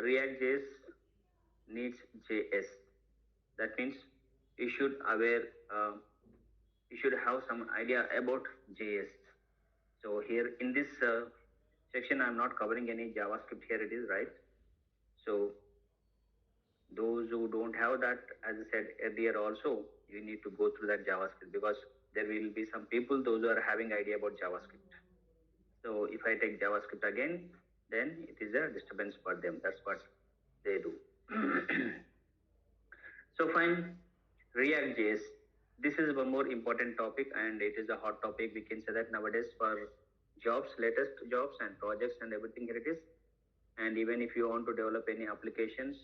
React.js needs JS. That means you should aware, you should have some idea about JS. So here in this section, I'm not covering any JavaScript here. It is right. So those who don't have that, as I said earlier, also you need to go through that JavaScript because there will be some people those who are having idea about JavaScript. So if I take JavaScript again, then it is a disturbance for them. That's what they do. So fine, React.js. This is one more important topic, and it is a hot topic. We can say that nowadays for jobs, latest jobs and projects and everything here it is. And even if you want to develop any applications,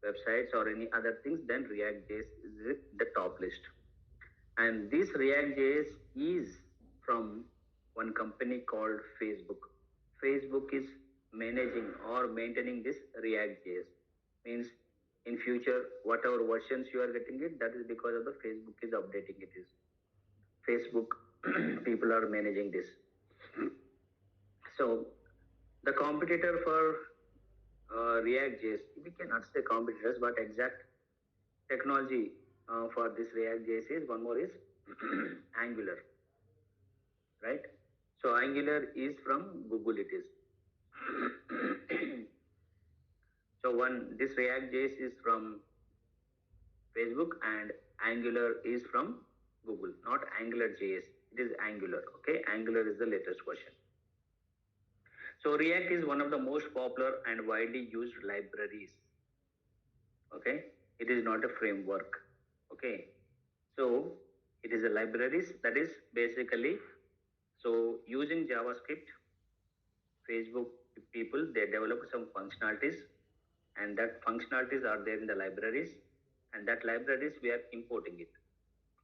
websites or any other things, then React.js is the top list. And this React.js is from one company called Facebook. Facebook is managing or maintaining this React.js. Means in future, whatever versions you are getting it, that is because of the Facebook is updating it. Is Facebook people are managing this. So the competitor for React.js, we cannot say competitors, but exact technology for this React.js is one more is Angular, right? So Angular is from Google. It is. So one this React.js is from Facebook and Angular is from Google, not Angular.js. It is Angular. Okay, Angular is the latest version. So React is one of the most popular and widely used libraries. Okay, it is not a framework. Okay, so it is a libraries that is basically so using JavaScript, Facebook people they develop some functionalities and that functionalities are there in the libraries and that libraries we are importing it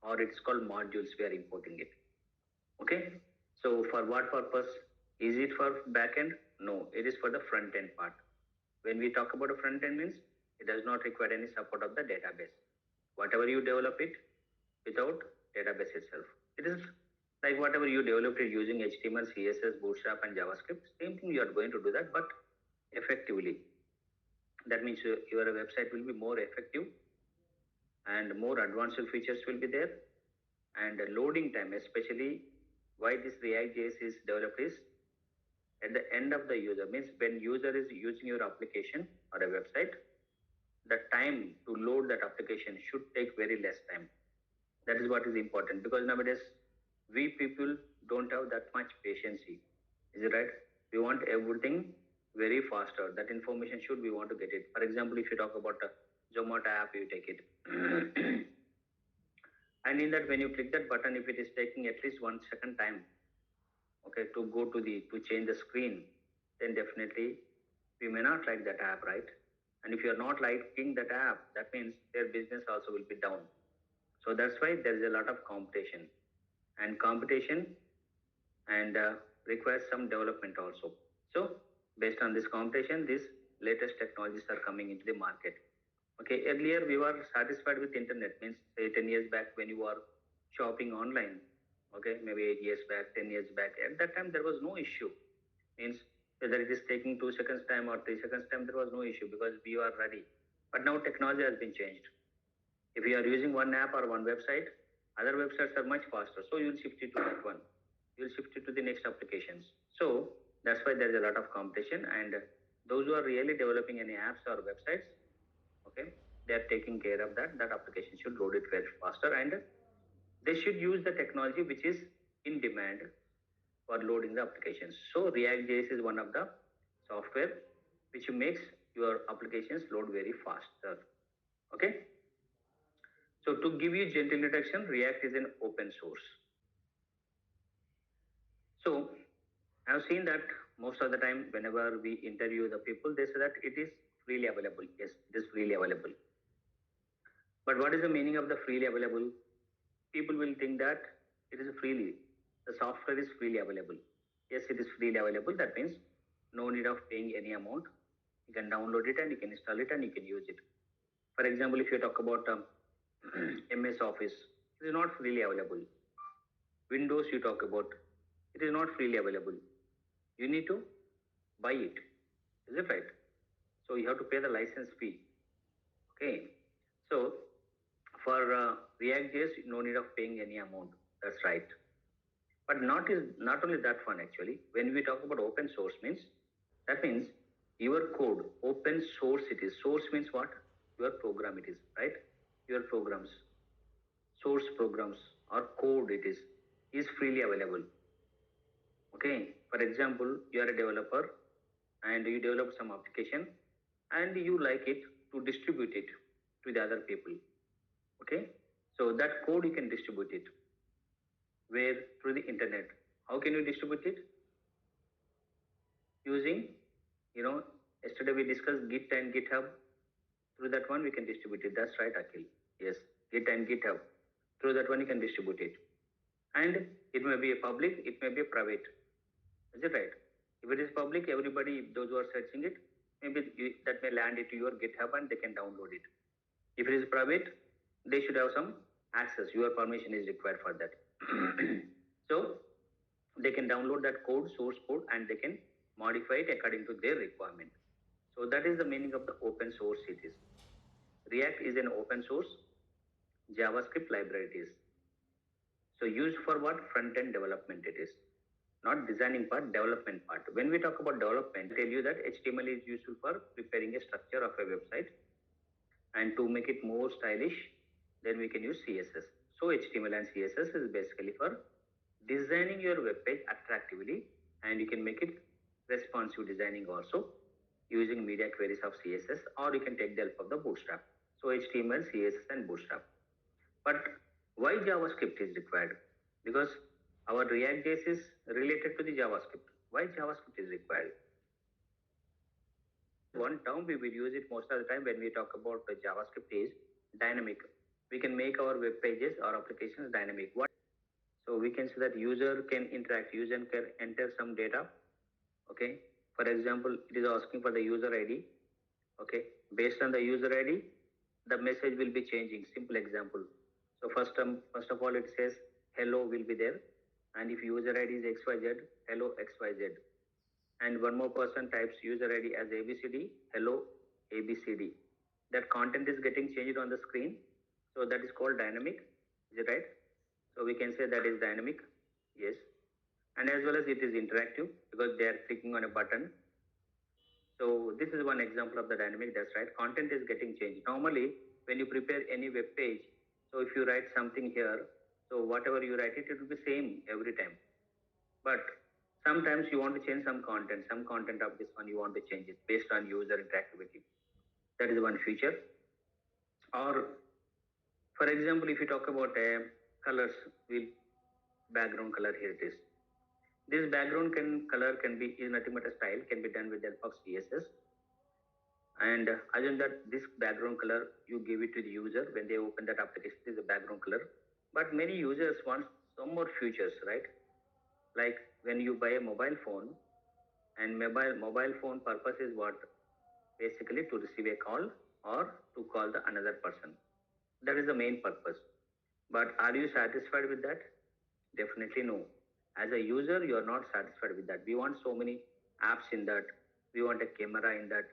or it's called modules we are importing it. Okay, so for what purpose? Is it for backend? No, it is for the front end part. When we talk about a front end means it does not require any support of the database. Whatever you develop it without database itself. It is like whatever you developed it using HTML, CSS, Bootstrap and JavaScript, same thing you are going to do that but effectively. That means your website will be more effective and more advanced features will be there and loading time especially why this React.js is developed is at the end of the user means when user is using your application or a website the time to load that application should take very less time. That is what is important because nowadays we people don't have that much patience. Is it right? We want everything very faster. That information should we want to get it. For example, if you talk about a Zomato app, you take it. And in that when you click that button, if it is taking at least 1 second time, okay, to go to the to change the screen, then definitely we may not like that app, right? And if you are not liking that app, that means their business also will be down. So that's why there is a lot of competition and competition and requires some development also. So based on this competition, these latest technologies are coming into the market. Okay, earlier we were satisfied with internet means say 10 years back when you were shopping online. Okay, maybe 8 years back, 10 years back. At that time there was no issue. Means whether it is taking 2 seconds time or 3 seconds time, there was no issue because we are ready. But now technology has been changed. If you are using one app or one website, other websites are much faster. So you'll shift it to that one. You'll shift it to the next applications. So that's why there is a lot of competition and those who are really developing any apps or websites, okay, they are taking care of that. That application should load it very faster and they should use the technology which is in demand for loading the applications. So React.js is one of the software which makes your applications load very faster. Okay. So to give you gentle introduction, React is an open source. So I've seen that most of the time whenever we interview the people, they say that it is freely available. Yes, it is freely available. But what is the meaning of the freely available? People will think that it is freely. The software is freely available. Yes, it is freely available. That means no need of paying any amount. You can download it and you can install it and you can use it. For example, if you talk about MS Office, it is not freely available. Windows you talk about, it is not freely available. You need to buy it. Is it right? So you have to pay the license fee. Okay. So for React.js, no need of paying any amount. That's right. But not only that one actually. When we talk about open source means, that means your code, open source it is. Source means what? Your program it is, right? Your programs, source programs or code it is freely available. Okay. For example, you are a developer and you develop some application and you like it to distribute it to the other people. Okay. So that code you can distribute it. Where? Through the internet. How can you distribute it? Using, you know, yesterday we discussed Git and GitHub. Through that one we can distribute it. That's right, Akhil. Yes, Git and GitHub. Through that one you can distribute it. And it may be a public, it may be a private. Is it right? If it is public, everybody, those who are searching it, maybe that may land into your GitHub and they can download it. If it is private, they should have some access. Your permission is required for that. So they can download that code, source code, and they can modify it according to their requirement. So that is the meaning of the open source it is. React is an open source JavaScript library it is. So used for what? Front end development it is. Not designing part, development part. When we talk about development, I tell you that HTML is useful for preparing a structure of a website, and to make it more stylish, then we can use CSS. So HTML and CSS is basically for designing your web page attractively, and you can make it responsive designing also using media queries of CSS, or you can take the help of the Bootstrap. So HTML, CSS, and Bootstrap. But why JavaScript is required? Because our React.js is related to the JavaScript. Why JavaScript is required? One term we will use it most of the time when we talk about the JavaScript is dynamic. We can make our web pages or applications dynamic. What? So we can say that user can interact, user can enter some data. Okay. For example, it is asking for the user ID. Okay. Based on the user ID, the message will be changing. Simple example. So first of all, it says hello will be there, and if user ID is XYZ, hello XYZ, and one more person types user ID as ABCD, hello ABCD. That content is getting changed on the screen, so that is called dynamic. Is it right? So we can say that is dynamic. Yes, and as well as it is interactive because they are clicking on a button. So this is one example of the dynamic. That's right. Content is getting changed. Normally, when you prepare any web page, so if you write something here, so whatever you write it will be same every time. But sometimes you want to change some content. Some content of this one you want to change it based on user interactivity. That is one feature. Or for example, if you talk about colors, will background color, here it is. This background color can be is nothing but a style, can be done with the help of CSS. And assume that this background color you give it to the user when they open that application, this is the background color. But many users want some more features, right? Like when you buy a mobile phone, and mobile phone purpose is what? Basically to receive a call or to call the another person. That is the main purpose. But are you satisfied with that? Definitely no. As a user, you are not satisfied with that. We want so many apps in that. We want a camera in that.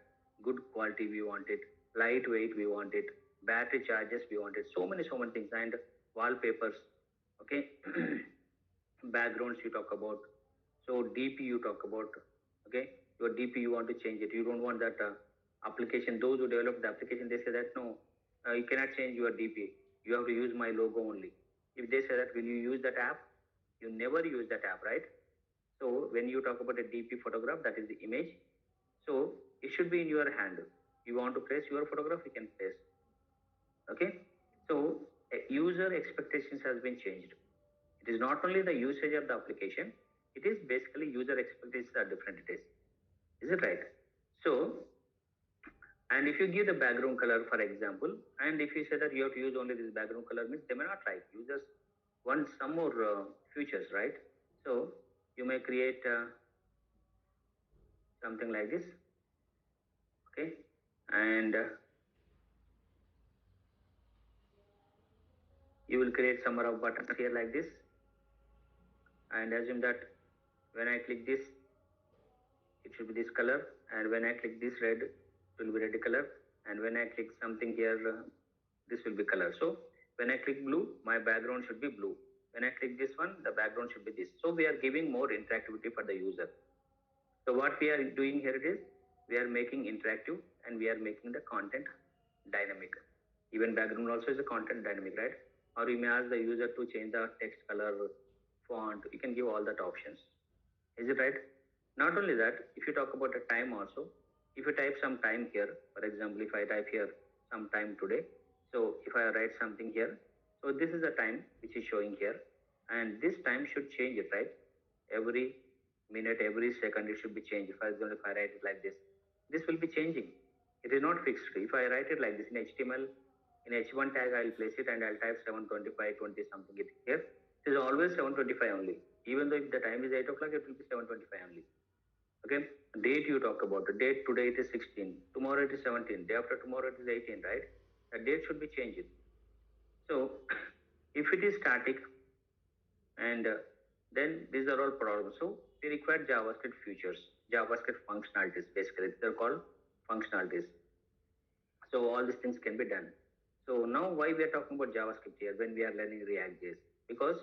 Good quality, we want it. Lightweight, we want it. Battery charges, we want it. So many things. And wallpapers. Okay. Backgrounds you talk about. So DP you talk about. Okay. Your DP you want to change it. You don't want that application. Those who develop the application, they say that no, you cannot change your DP. You have to use my logo only. If they say that, will you use that app? You never use that app, right? So when you talk about a DP photograph, that is the image. So it should be in your hand. You want to place your photograph, you can place. Okay. So user expectations has been changed. It is not only the usage of the application, it is basically user expectations are different. Is it right? So, and if you give the background color, for example, and if you say that you have to use only this background color, means they may not like. Users want some more features, right? So you may create something like this, okay, and you will create some of buttons here like this, and assume that when I click this, it should be this color, and when I click this red, it will be red color, and when I click something here, this will be color. So when I click blue, my background should be blue. When I click this one, the background should be this. So we are giving more interactivity for the user. So what we are doing here is we are making interactive and we are making the content dynamic. Even background also is a content dynamic, right? Or you may ask the user to change the text color, font. You can give all that options. Is it right? Not only that, if you talk about the time also, if you type some time here, for example, if I type here some time today, so if I write something here, so this is the time which is showing here, and this time should change it, right? Every minute, every second, it should be changed. For example, if I write it like this will be changing. It is not fixed. If I write it like this in HTML, in H1 tag, I'll place it and I'll type 725, 20 something it here. It is always 725 only. Even though if the time is 8 o'clock, it will be 725 only. Okay, date you talk about. The date today it is 16, tomorrow it is 17, day after tomorrow it is 18, right? The date should be changed. So if it is static, and then these are all problems. So we require JavaScript features, JavaScript functionalities. Basically, they're called functionalities. So all these things can be done. So now why we are talking about JavaScript here when we are learning ReactJS? Because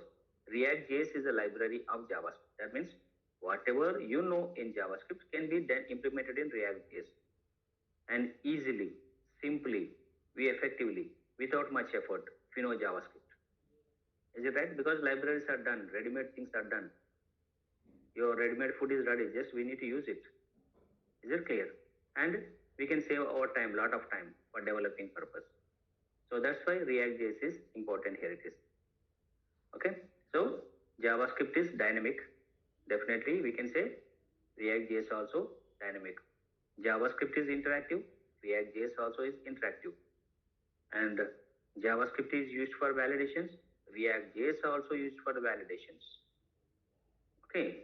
ReactJS is a library of JavaScript. That means whatever you know in JavaScript can be then implemented in ReactJS, and easily, simply, we effectively, without much effort, if you know JavaScript. Is it right? Because libraries are done, ready-made things are done. Your ready-made food is ready, just we need to use it. Is it clear? And we can save our time, lot of time for developing purpose. So that's why ReactJS is important here. It is okay. So JavaScript is dynamic. Definitely, we can say ReactJS also dynamic. JavaScript is interactive. ReactJS also is interactive. And JavaScript is used for validations. ReactJS also used for the validations. Okay.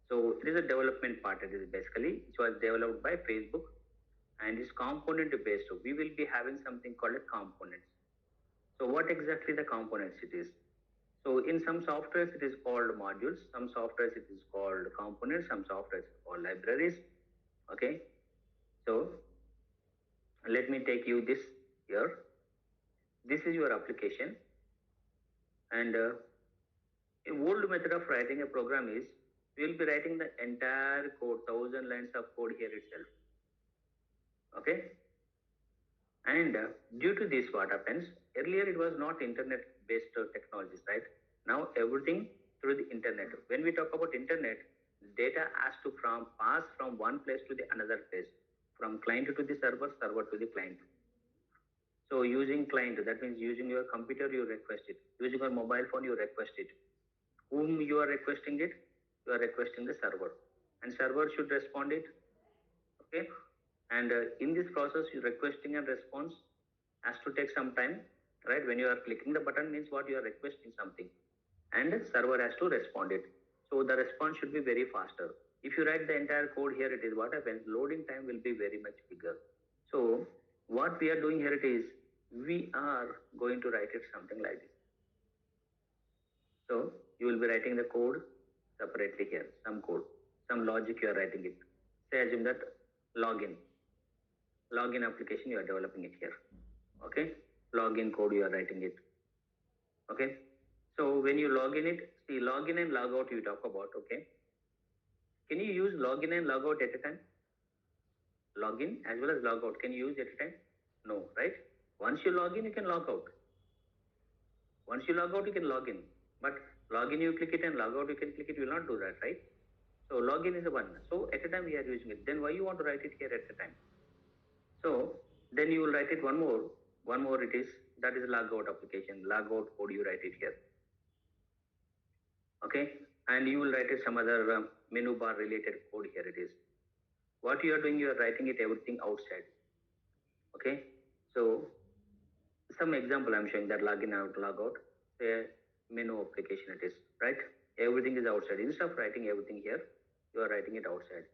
So it is a development part. It is basically it was developed by Facebook and is component based. So we will be having something called a components. So what exactly the components it is? So in some softwares it is called modules, some softwares it is called components, some softwares called libraries. Okay. So let me take you this here. This is your application, and a old method of writing a program is we will be writing the entire code, 1,000 lines of code here itself. Okay. And due to this, what happens? Earlier, it was not internet-based technologies, right? Now everything through the internet. When we talk about internet, data has to pass from one place to the another place, from client to the server, server to the client. So using client, that means using your computer, you request it. Using your mobile phone, you request it. Whom you are requesting it? You are requesting the server, and server should respond it. Okay, and in this process, you requesting and response has to take some time, right? When you are clicking the button means what you are requesting something, and server has to respond it. So the response should be very faster. If you write the entire code here, it is what happens. Loading time will be very much bigger. So what we are doing here it is we are going to write it something like this. So you will be writing the code separately here, some code, some logic you are writing it. Say assume that login, login application you are developing it here. Okay, login code you are writing it. Okay, so when you log in it, see login and log out you talk about. Okay, can you use login and log out at a time? Login as well as log out, can you use at a time? No, right? Once you log in, you can log out. Once you log out, you can log in. But login you click it and log out you can click it. You will not do that, right? So login is the one. So at a time we are using it. Then why you want to write it here at a time? So then you will write it one more. One more it is that is logout application. Logout code you write it here. Okay, and you will write it some other menu bar related code here. It is what you are doing. You are writing it everything outside. Okay, so some example I'm showing that login out logout. Say menu application it is right. Everything is outside. Instead of writing everything here, you are writing it outside,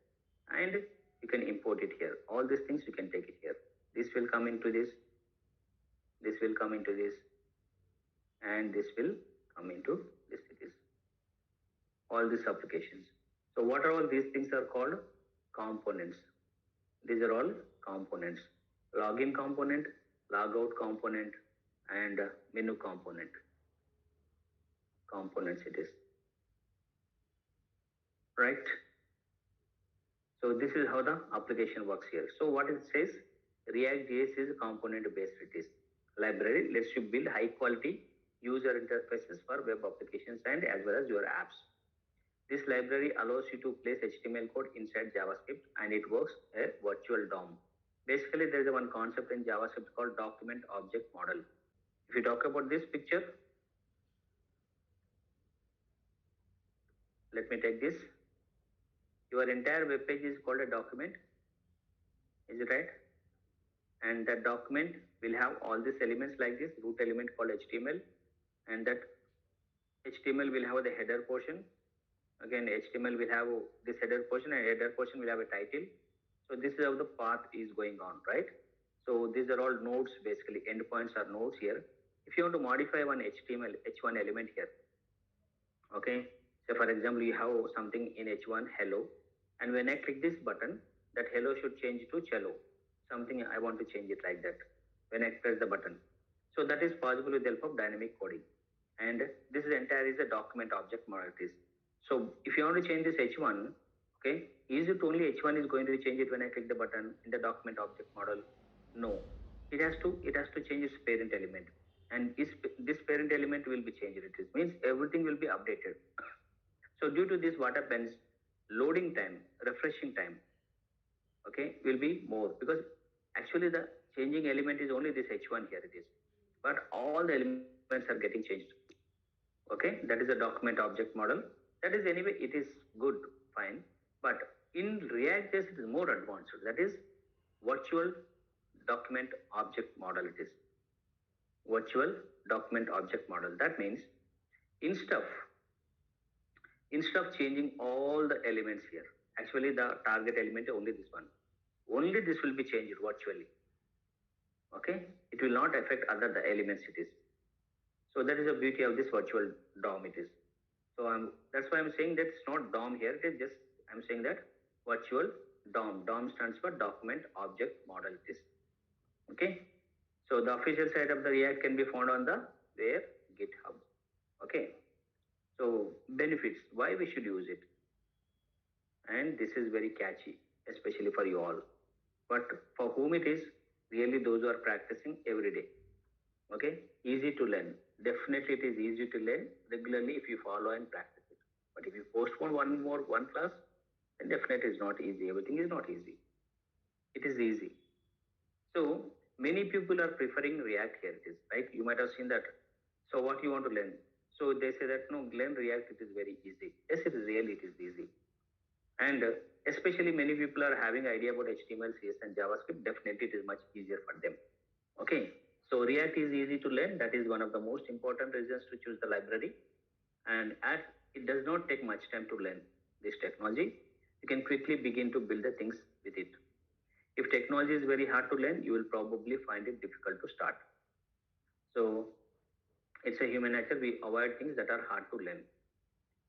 and you can import it here. All these things you can take it here. This will come into this. This will come into this, and this will come into this. It is all these applications. So what are all these things are called? Components. These are all components: login component, logout component, and menu components it is, right? So this is how the application works here. So what it says, React.js is component based. It is library lets you build high quality user interfaces for web applications and as well as your apps. This library allows you to place HTML code inside JavaScript and it works a virtual DOM. Basically, there is one concept in JavaScript called document object model. If you talk about this picture, let me take this. Your entire web page is called a document. Is it right? And that document will have all these elements like this root element called HTML, and that HTML will have the header portion. Again, HTML will have this header portion, and header portion will have a title. So this is how the path is going on, right? So these are all nodes, basically endpoints are nodes here. If you want to modify one HTML H1 element here, okay, so for example you have something in H1 hello, and when I click this button, that hello should change to cello, something I want to change it like that when I press the button. So that is possible with the help of dynamic coding, and this is entire is a document object model it is. So if you want to change this H1, okay, is it only H1 is going to change it when I click the button in the document object model? No, it has to change its parent element, and this parent element will be changed. It means everything will be updated. So due to this, what happens? Loading time, refreshing time, okay, will be more because actually the changing element is only this H1 here it is, but all the elements are getting changed. Okay, that is a document object model. That is anyway, it is good, fine. But in React.js, it is more advanced. That is virtual document object model. It is virtual document object model. That means instead of instead of changing all the elements here, actually the target element only this one. Only this will be changed virtually. Okay, it will not affect other the elements. It is. So that is the beauty of this virtual DOM. It is. So that's why I'm saying that it's not DOM here. It is just I'm saying that virtual DOM. DOM stands for document object model. It is. Okay. So the official site of the React can be found on the where GitHub. Okay. So benefits, why we should use it, and this is very catchy, especially for you all. But for whom it is, really those who are practicing every day. Okay, easy to learn. Definitely, it is easy to learn regularly if you follow and practice it. But if you postpone one class, then definitely it's not easy. Everything is not easy. It is easy. So many people are preferring React here. It is right. You might have seen that. So what you want to learn? So they say that no, learn React. It is very easy. Yes, it is really it is easy. And especially many people are having idea about HTML, CSS, and JavaScript. Definitely, it is much easier for them. Okay, so React is easy to learn. That is one of the most important reasons to choose the library. And as it does not take much time to learn this technology, you can quickly begin to build the things with it. If technology is very hard to learn, you will probably find it difficult to start. So it's a human nature. We avoid things that are hard to learn.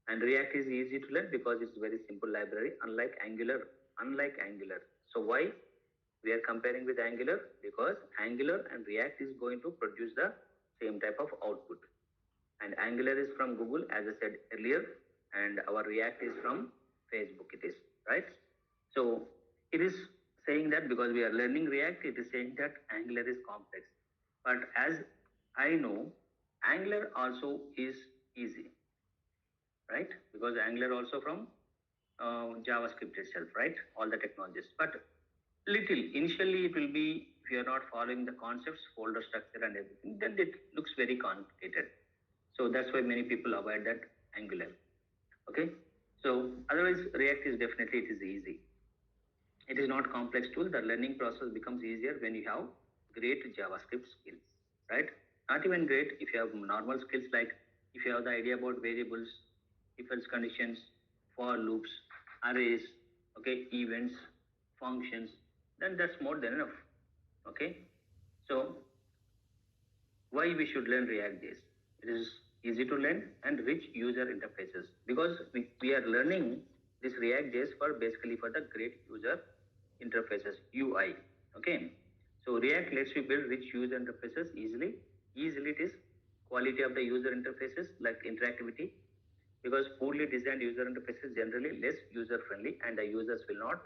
And React is easy to learn because it's very simple library, unlike Angular. Unlike Angular. So why we are comparing with Angular? Because Angular and React is going to produce the same type of output. And Angular is from Google, as I said earlier, and our React is from Facebook. It is right. So it is saying that because we are learning React, it is saying that Angular is complex. But as I know, Angular also is easy, right? Because Angular also from JavaScript itself, right? All the technologies. But little initially it will be, if you are not following the concepts, folder structure and everything, then it looks very complicated. So that's why many people avoid that Angular. Okay. So otherwise React is definitely it is easy. It is not complex tool. The learning process becomes easier when you have great JavaScript skills, right? Not even great if you have normal skills like if you have the idea about variables, if else conditions, for loops, arrays, okay, events, functions, then that's more than enough. Okay. So why we should learn React.js? It is easy to learn and rich user interfaces because we are learning this React.js for basically for the great user interfaces UI. Okay. So React lets you build rich user interfaces easily. Easily it is quality of the user interfaces like interactivity, because poorly designed user interfaces generally less user friendly and the users will not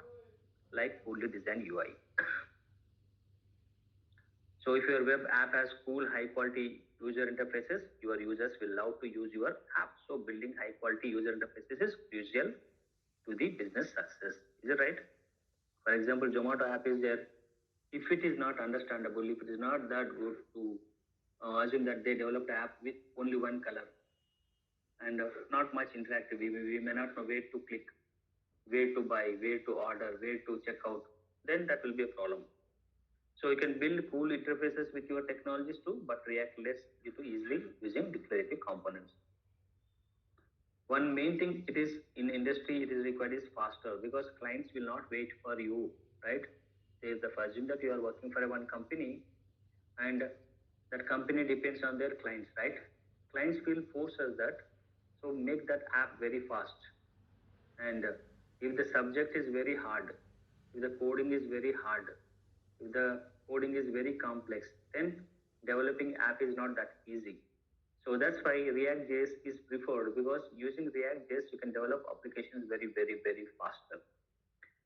like poorly designed UI. So if your web app has cool high quality user interfaces, your users will love to use your app. So building high quality user interfaces is crucial to the business success. Is it right? For example, Zomato app is there. If it is not understandable, if it is not that good to assume that they developed an app with only one color and not much interactive, we may not know where to click, where to buy, where to order, where to check out, then that will be a problem. So you can build cool interfaces with your technologies too, but React lets you to easily using declarative components. One main thing it is in industry it is required is faster, because clients will not wait for you, right? They the assume that you are working for a one company and that company depends on their clients, right? Clients will force us that, so make that app very fast. And if the subject is very hard, if the coding is very hard, if the coding is very complex, then developing app is not that easy. So that's why React.js is preferred, because using React.js you can develop applications very, very, very faster.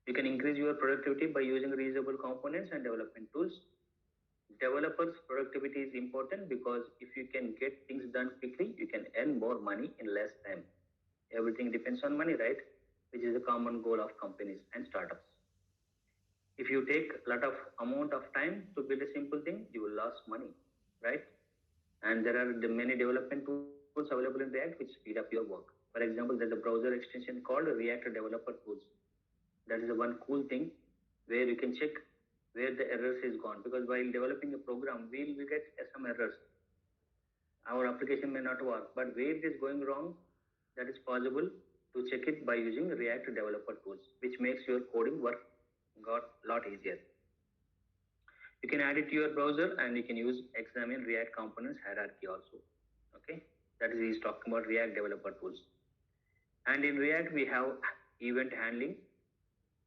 You can increase your productivity by using reusable components and development tools. Developers' productivity is important because if you can get things done quickly, you can earn more money in less time. Everything depends on money, right? Which is a common goal of companies and startups. If you take a lot of amount of time to build a simple thing, you will lose money, right? And there are the many development tools available in React which speed up your work. For example, there's a browser extension called React Developer Tools. That is the one cool thing where you can check where the errors is gone, because while developing a program, we will get some errors. Our application may not work, but where it is going wrong, that is possible to check it by using React Developer Tools, which makes your coding work got lot easier. You can add it to your browser and you can use examine React components hierarchy also. Okay, that is he's talking about React Developer Tools. And in React we have event handling,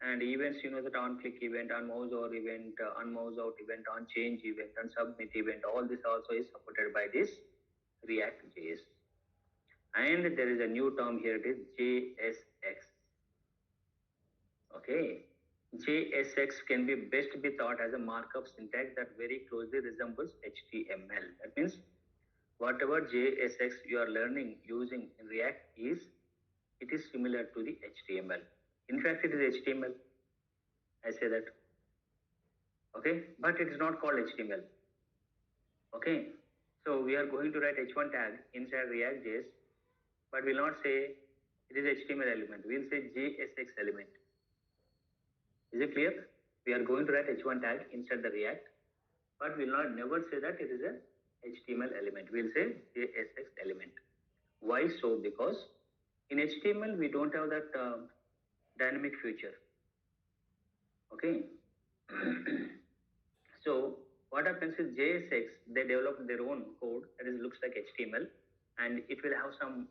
and events, you know, that on click event, on mouse or event, on mouse out event, on change event, on submit event, all this also is supported by this React.js. And there is a new term here, it is JSX. Okay, JSX can be best be thought as a markup syntax that very closely resembles HTML. That means whatever JSX you are learning using in React is, it is similar to the HTML. In fact, it is HTML. I say that. Okay, but it is not called HTML. Okay, so we are going to write h1 tag inside React.js, but we'll not say it is HTML element. We'll say JSX element. Is it clear? We are going to write h1 tag inside the React, but we'll not never say that it is a HTML element. We'll say JSX element. Why so? Because in HTML we don't have that dynamic feature. Okay. So what happens is JSX, they develop their own code that is looks like HTML, and it will have some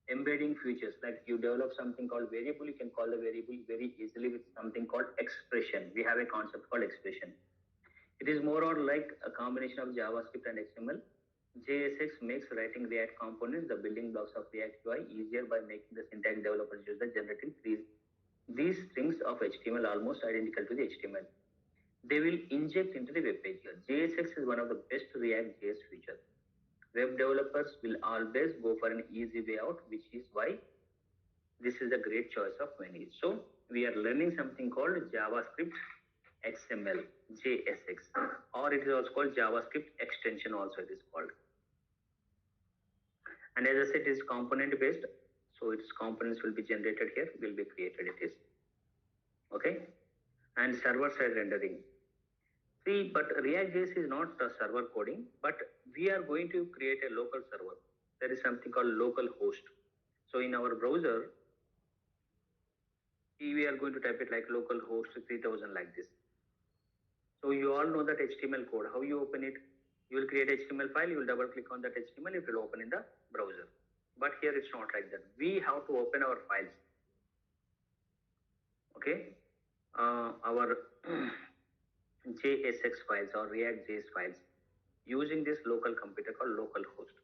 embedding features, like you develop something called variable, you can call the variable very easily with something called expression. We have a concept called expression. It is more or like a combination of JavaScript and XML. JSX makes writing React components, the building blocks of React UI, easier by making the syntax developers use the generating these strings of HTML almost identical to the HTML. They will inject into the web page. JSX is one of the best React JS features. Web developers will always go for an easy way out, which is why this is a great choice of many. So we are learning something called JavaScript XML, JSX, or it is also called JavaScript extension also it is called. And as I said, it is component based. So its components will be generated here, will be created it is. Okay. And server side rendering. See, but React.js is not a server coding, but we are going to create a local server. There is something called local host. So in our browser, we are going to type it like local host 3000 like this. So you all know that HTML code. How you open it? You will create HTML file, you will double click on that HTML, it will open in the browser. But here it's not like that. We have to open our files. Okay? Our JSX files or ReactJs files using this local computer called localhost.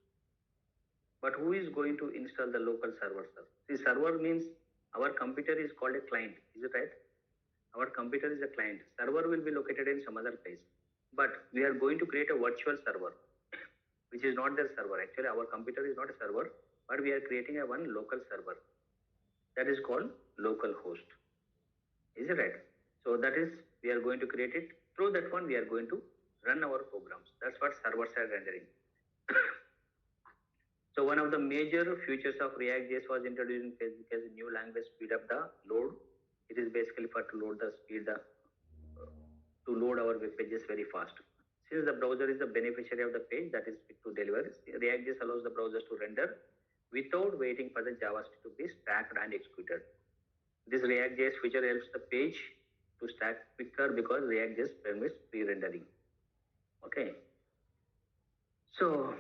But who is going to install the local server, sir? The server means our computer is called a client, is it right? Our computer is a client. Server will be located in some other place. But we are going to create a virtual server, which is not the server. Actually, our computer is not a server, but we are creating a one local server. That is called localhost. Is it right? So that is, we are going to create it. Through that one, we are going to run our programs. That's what server-side rendering. So one of the major features of ReactJS was introduced in Facebook as a new language speed up the load. It is basically for to load the speed the to load our web pages very fast. Since the browser is the beneficiary of the page that is fit to deliver, ReactJS allows the browsers to render without waiting for the JavaScript to be stacked and executed. This ReactJS feature helps the page to stack quicker because ReactJS permits pre-rendering. Okay. So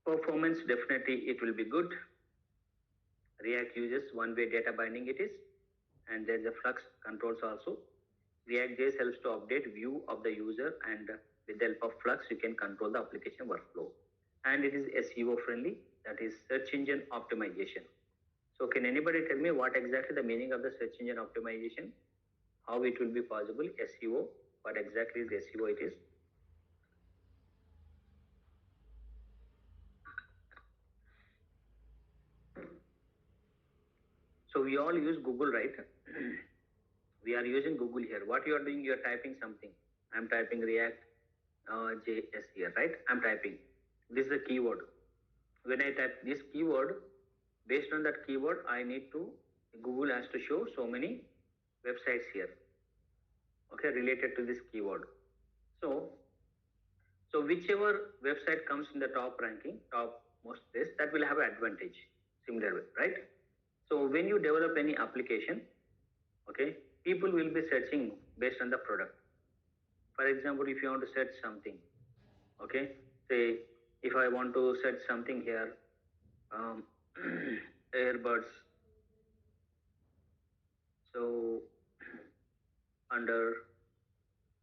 performance, definitely it will be good. React uses one-way data binding it is, and there's a flux controls also. ReactJS helps to update view of the user, and with the help of flux you can control the application workflow. And it is SEO friendly, that is search engine optimization. So can anybody tell me what exactly the meaning of the search engine optimization? How it will be possible? SEO, what exactly is SEO it is? So we all use Google, right? We are using Google here. What you are doing, you are typing something. I'm typing React JS here, right? I'm typing. This is a keyword. When I type this keyword, based on that keyword, I need to, Google has to show so many websites here, okay, related to this keyword. So whichever website comes in the top ranking, top most place, that will have an advantage, similar way, right? So when you develop any application, okay, people will be searching based on the product. For example, if you want to search something, okay, say if I want to search something here, um, earbuds, so under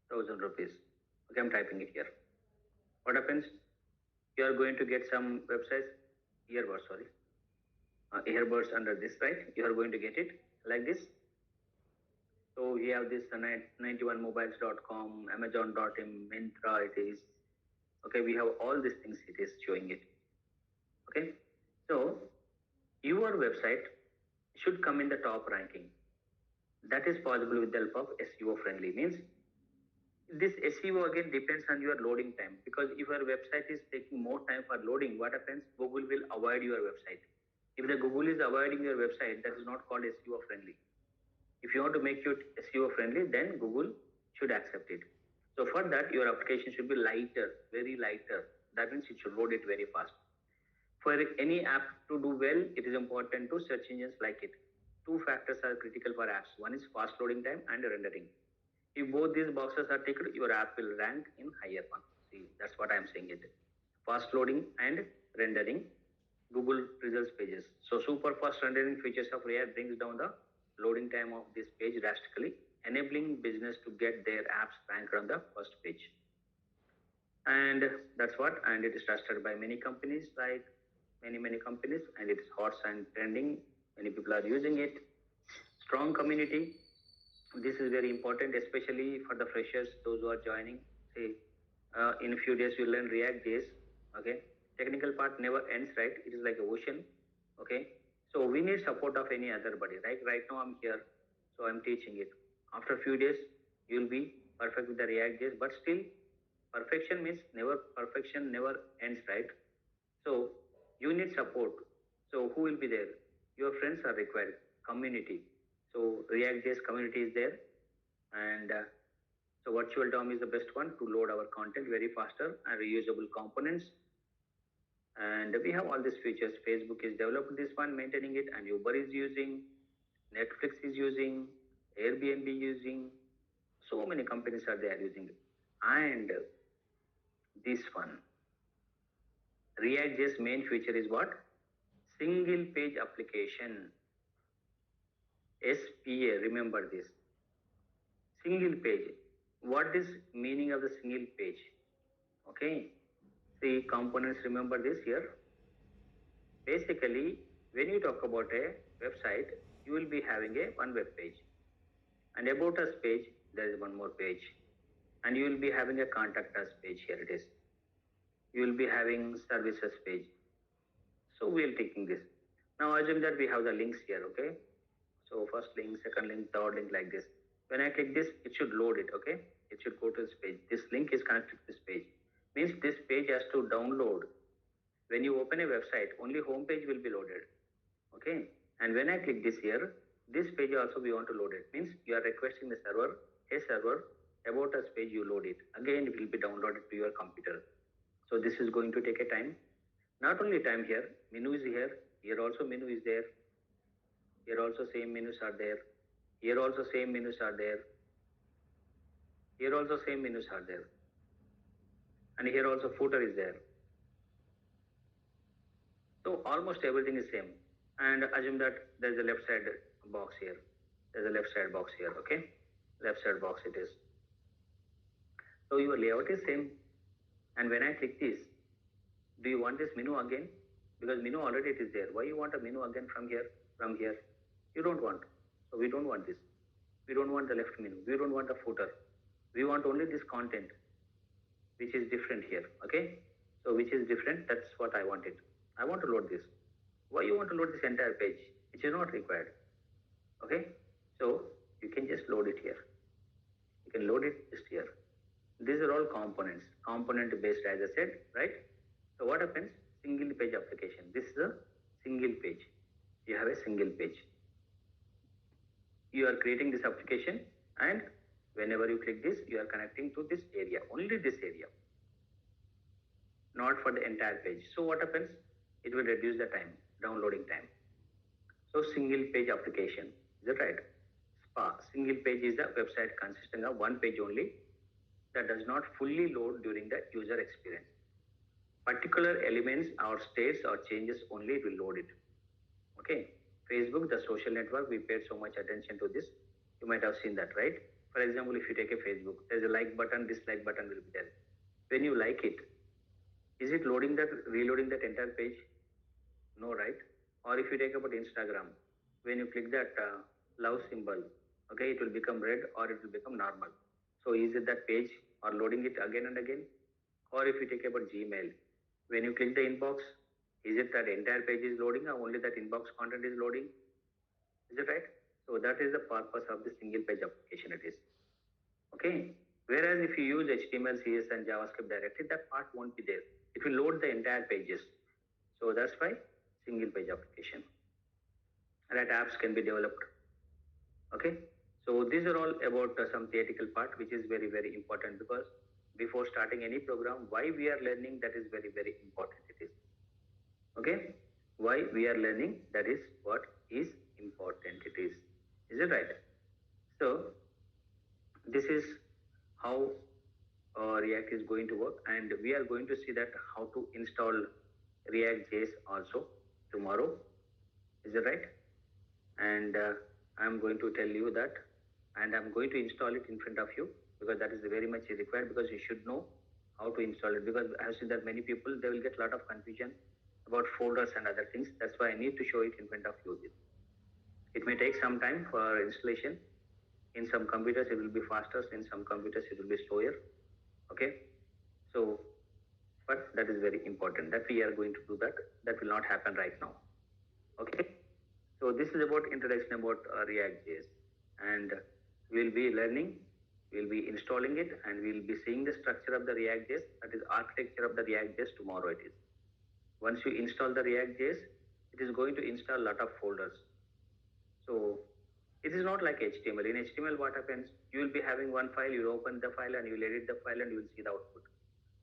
1,000 rupees, okay, I'm typing it here. What happens? You are going to get some websites, earbuds, sorry, earbuds under this, right? You are going to get it like this. So we have this 91mobiles.com, amazon.in, Myntra, it is. Okay, we have all these things, it is showing it. Okay, so your website should come in the top ranking. That is possible with the help of SEO friendly. Means this SEO again depends on your loading time, because if your website is taking more time for loading, what happens? Google will avoid your website. If the Google is avoiding your website, that is not called SEO friendly. If you want to make it SEO friendly, then Google should accept it. So for that, your application should be lighter, very lighter. That means it should load it very fast. For any app to do well, it is important to search engines like it. Two factors are critical for apps. One is fast loading time and rendering. If both these boxes are ticked, your app will rank in higher one. See, that's what I am saying it. Fast loading and rendering Google results pages. So super fast rendering features of React brings down the loading time of this page drastically, enabling business to get their apps ranked on the first page. And that's what, and it is trusted by many companies, like many companies, and it's hot and trending. Many people are using it. Strong community. This is very important, especially for the freshers, those who are joining. Say, in a few days you'll learn React.js. Okay, technical part never ends, right? It is like an ocean. Okay, so we need support of any other body, right? Right now I'm here, so I'm teaching it. After a few days, you'll be perfect with the React.js, but still, perfection never ends, right? So you need support. So who will be there? Your friends are required. Community. So React.js community is there, and so virtual DOM is the best one to load our content very faster and reusable components. And we have all these features. Facebook is developing this one, maintaining it, and Uber is using, Netflix is using, Airbnb using. So many companies are there using it. And this one, React.js main feature is what? Single page application. SPA, remember this. Single page. What is meaning of the single page? Okay. See, components, remember this here. Basically, when you talk about a website, you will be having a one web page. And about us page, there is one more page. And you will be having a contact us page. Here it is. You will be having services page. So we'll taking this. Now assume that we have the links here, okay? So first link, second link, third link, like this. When I click this, it should load it, okay? It should go to this page. This link is connected to this page. Means this page has to download. When you open a website, only home page will be loaded, okay? And when I click this here, this page also we want to load it. Means you are requesting the server, hey server, about us page you load it. Again, it will be downloaded to your computer. So this is going to take a time. Not only time here, menu is here. Here also menu is there. Here also same menus are there. Here also same menus are there. Here also same menus are there. And here also footer is there. So almost everything is same. And assume that there's a left side box here. There's a left side box here, okay? Left side box it is. So your layout is same. And when I click this, do you want this menu again? Because menu already it is there. Why you want a menu again from here? From here? You don't want. So we don't want this. We don't want the left menu. We don't want the footer. We want only this content, which is different here. Okay? So which is different? That's what I wanted. I want to load this. Why you want to load this entire page? Which is not required. Okay? So you can just load it here. You can load it just here. These are all components, component based as I said, right? So what happens? Single page application. This is a single page. You have a single page. You are creating this application and whenever you click this, you are connecting to this area, only this area, not for the entire page. So what happens? It will reduce the time, downloading time. So single page application, is that right? SPA, single page is a website consisting of one page only that does not fully load during the user experience. Particular elements or states or changes only it will load it. Okay. Facebook, the social network, we paid so much attention to this. You might have seen that, right? For example, if you take a Facebook, there's a like button, dislike button will be there. When you like it, is it loading that, reloading that entire page? No, right? Or if you take about Instagram, when you click that love symbol, okay, it will become red or it will become normal. So is it that page or loading it again and again? Or if you take about Gmail, when you click the inbox, is it that entire page is loading or only that inbox content is loading? Is it right? So that is the purpose of the single page application it is. Okay. Whereas if you use HTML, CSS and JavaScript directly, that part won't be there. It will load the entire pages. So that's why single page application. That apps can be developed. Okay. So these are all about some theoretical part, which is very, very important because before starting any program, why we are learning, that is very, very important it is. Okay. Why we are learning, that is what is important it is. Is it right? So this is how React is going to work, and we are going to see that how to install React.js also tomorrow. Is it right? And I'm going to tell you that, and I'm going to install it in front of you because that is very much required because you should know how to install it because I have seen that many people they will get a lot of confusion about folders and other things. That's why I need to show it in front of you. It may take some time for installation. In some computers it will be faster, in some computers it will be slower. Okay, so but that is very important that we are going to do that. That will not happen right now. Okay, so this is about introduction about React.js, and we'll be learning, we'll be installing it, and we'll be seeing the structure of the React.js, that is architecture of the React.js tomorrow it is. Once you install the React.js, it is going to install a lot of folders. So it is not like HTML. In HTML, what happens? You will be having one file, you open the file and you will edit the file and you will see the output.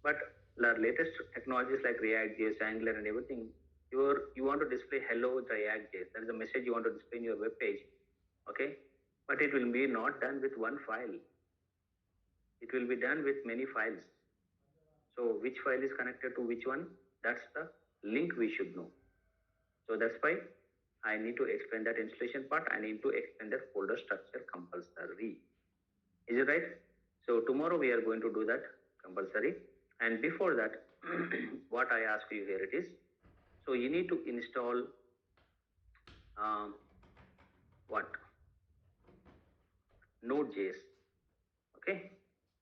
But the latest technologies like React.js, Angular and everything, you want to display hello with React.js. That is the message you want to display in your web page. Okay? But it will be not done with one file. It will be done with many files. So which file is connected to which one? That's the link we should know. So that's why I need to explain that installation part. I need to explain that folder structure compulsory. Is it right? So tomorrow we are going to do that compulsory. And before that, what I ask you here it is, so you need to install what? Node.js. Okay.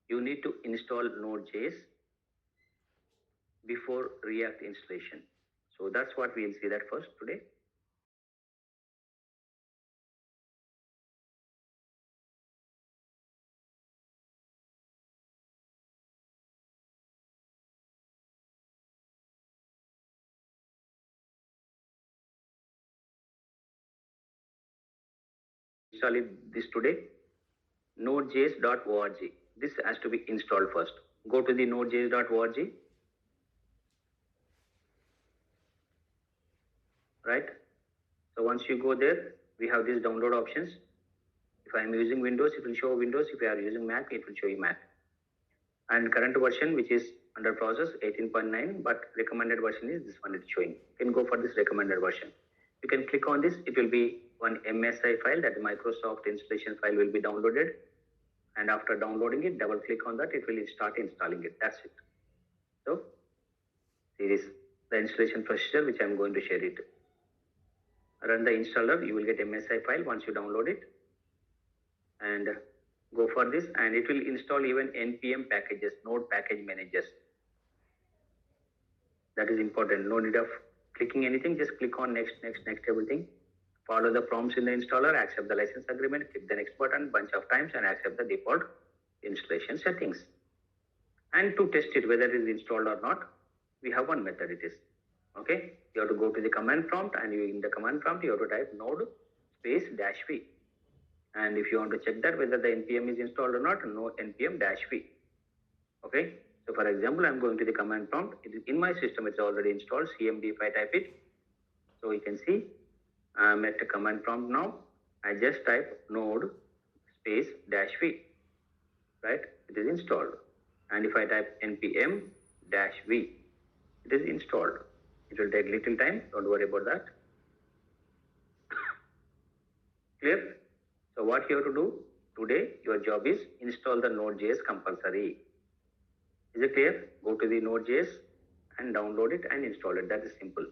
You need to install Node.js before React installation. So that's what we'll see that first today. Install this today. Node.js.org. This has to be installed first. Go to the nodejs.org. Right. So once you go there, we have these download options. If I am using Windows, it will show Windows. If you are using Mac, it will show you Mac. And current version, which is under process, 18.9, but recommended version is this one it's showing. You can go for this recommended version. You can click on this. It will be one MSI file, that Microsoft installation file will be downloaded. And after downloading it, double click on that, it will start installing it. That's it. So, see this, the installation procedure, which I am going to share it. Run the installer, you will get MSI file once you download it. And go for this, and it will install even npm packages, node package managers. That is important. No need of clicking anything, just click on next, everything. Follow the prompts in the installer, accept the license agreement, click the next button bunch of times, and accept the default installation settings. And to test it whether it is installed or not, we have one method. It is okay. You have to go to the command prompt, and in the command prompt you have to type node space -v. And if you want to check that whether the npm is installed or not, no npm -v. Okay. So for example, I'm going to the command prompt. It is in my system, it's already installed. CMD if I type it. So you can see I'm at the command prompt now. I just type node space -v. Right? It is installed. And if I type npm -v, it is installed. It will take little time. Don't worry about that. Clear? So what you have to do today, your job is install the Node.js compulsory. Is it clear? Go to the Node.js and download it and install it. That is simple.